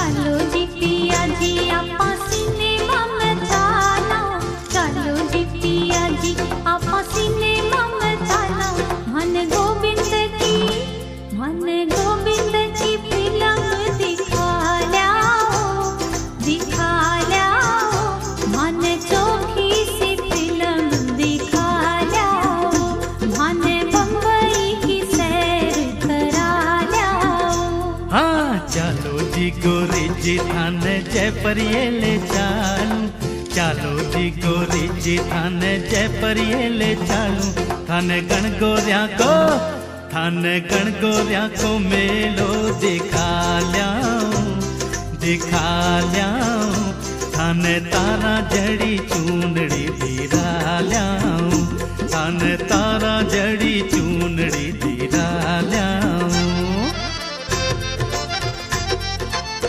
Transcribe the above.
चालो जी पिया जी आपा सिनेमा में चाला, चालो जी पिया जी आपा सिनेमा में चाला। मन गोविंद की फिल्म दिखा ल्याओ, दिखा ल्याओ। मन चोखी सी फिल्म दिखा ल्याओ, मन बम्बई की सैर करा ल्याओ। हाँ चालो जी गोरी जी थान जयपुर ये ले चालू, चालो जी गोरी जी थान जयपुर ये ले चालू। थान गण गोरिया को मेलो दिखा ल्याऊं, दिखा ल्याऊं। थान तारा जड़ी चूनड़ी दिरा ल्याऊं, थान तारा जड़ी चूनड़ी